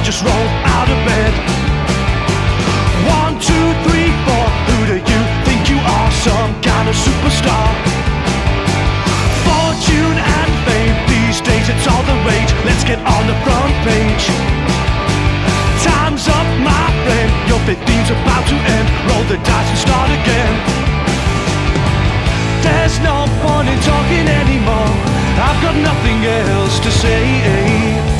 just roll out of bed. 1, 2, 3, 4, who do you think you are? Some kind of superstar. Fortune and fame, these days it's all the rage. Let's get on the front page. Time's up, my friend, your 15's about to end. Roll the dice and start again. There's no point in talking anymore, I've got nothing else to say.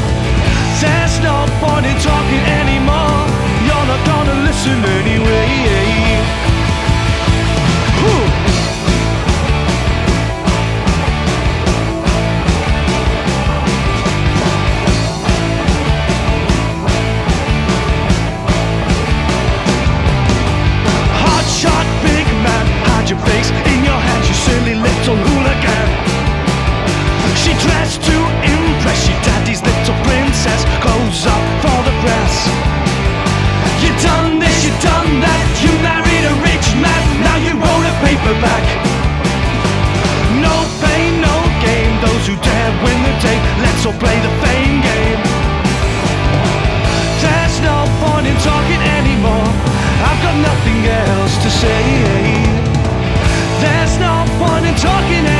There's no point in talking anymore, you're not gonna listen anyway. Whew. Hotshot big man, hide your face in your hands, you silly little hooligan. She dressed to impress, she daddy's little princess, clothes up for the press. You done this, you done that, you married a rich man, now you wrote a paperback. No pain, no gain, those who dare win the day, let's all play the fame game. There's no point in talking anymore, I've got nothing else to say. There's no point in talking anymore.